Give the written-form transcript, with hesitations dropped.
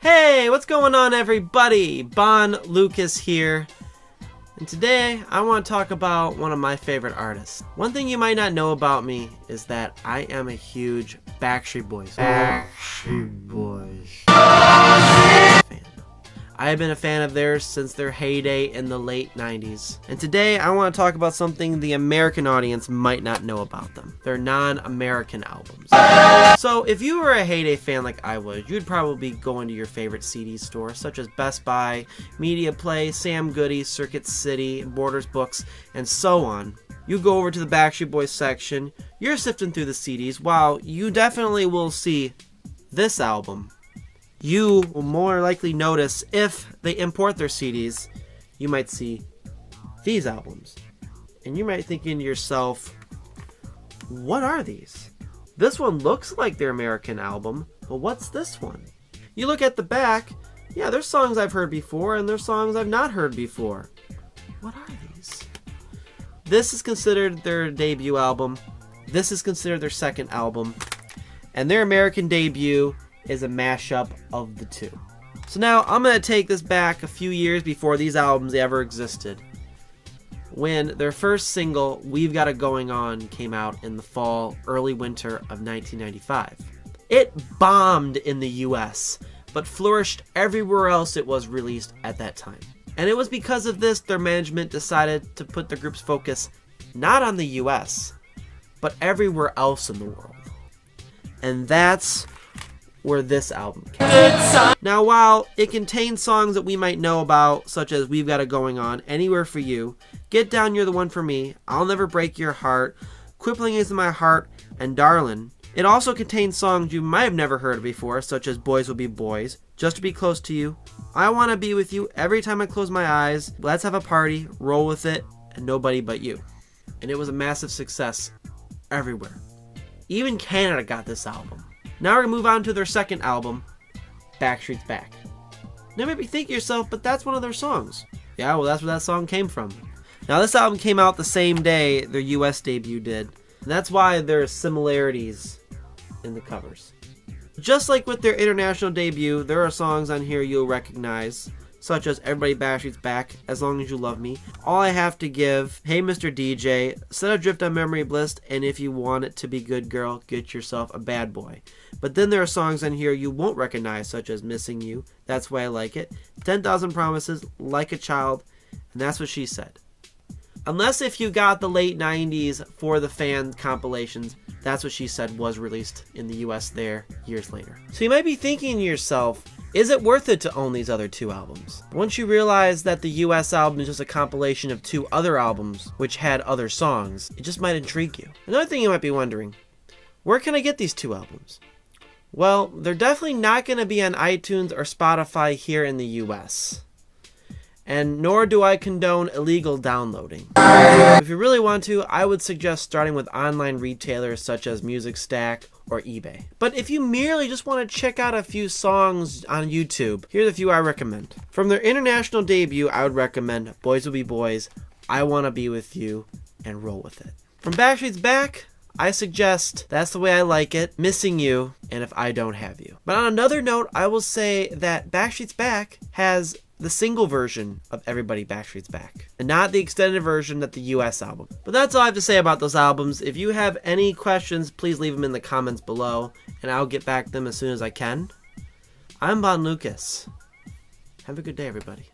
Hey, what's going on everybody? Bon Lucas here. And today I want to talk about one of my favorite artists. One thing you might not know about me is that I am a huge Backstreet Boys fan. I have been a fan of theirs since their heyday in the late 90s. And today I want to talk about something the American audience might not know about them. Their non-American albums. So if you were a heyday fan like I was, you'd probably be going to your favorite CD store such as Best Buy, Media Play, Sam Goody, Circuit City, Borders Books, and so on. You go over to the Backstreet Boys section, you're sifting through the CDs. While you definitely will see this album, you will more likely notice if they import their CDs, you might see these albums. And you might think to yourself, what are these? This one looks like their American album, but what's this one? You look at the back, yeah, there's songs I've heard before and there's songs I've not heard before. What are these? This is considered their debut album. This is considered their second album. And their American debut is a mashup of the two. So now I'm going to take this back a few years before these albums ever existed. When their first single, We've Got It Going On, came out in the fall, early winter of 1995. It bombed in the US, but flourished everywhere else it was released at that time. And it was because of this their management decided to put the group's focus not on the US, but everywhere else in the world. And that's where this album came. Now, while it contains songs that we might know about, such as We've Got It Going On, Anywhere For You, Get Down, You're the One For Me, I'll Never Break Your Heart, Quibbling Is in My Heart, and Darlin', it also contains songs you might have never heard of before, such as Boys Will Be Boys, Just to Be Close to You, I Wanna Be With You, Every Time I Close My Eyes, Let's Have a Party, Roll With It, and Nobody But You. And it was a massive success everywhere. Even Canada got this album. Now we're going to move on to their second album, Backstreet's Back. Now maybe think to yourself, but that's one of their songs. Yeah, well that's where that song came from. Now this album came out the same day their US debut did, and that's why there are similarities in the covers. Just like with their international debut, there are songs on here you'll recognize, such as Everybody Backstreet's Back, As Long As You Love Me, All I Have to Give, Hey Mr. DJ, Set Adrift on Memory Bliss, and If You Want It to Be Good Girl, Get Yourself a Bad Boy. But then there are songs on here you won't recognize, such as Missing You, That's Why I Like It, 10,000 Promises, Like a Child, and That's What She Said. Unless if you got the late 90s For the Fan compilations, That's What She Said was released in the US there years later. So you might be thinking to yourself, is it worth it to own these other two albums? Once you realize that the US album is just a compilation of two other albums which had other songs, it just might intrigue you. Another thing you might be wondering, where can I get these two albums? Well, they're definitely not going to be on iTunes or Spotify here in the US. And nor do I condone illegal downloading. If you really want to, I would suggest starting with online retailers such as Music Stack or eBay. But if you merely just want to check out a few songs on YouTube, here's a few I recommend. From their international debut, I would recommend Boys Will Be Boys, I Wanna Be With You, and Roll With It. From Backstreet's Back, I suggest That's the Way I Like It, Missing You, and If I Don't Have You. But on another note, I will say that Backstreet's Back has the single version of Everybody Backstreet's Back, and not the extended version that the US album. But that's all I have to say about those albums. If you have any questions, please leave them in the comments below, and I'll get back to them as soon as I can. I'm Bon Lucas. Have a good day, everybody.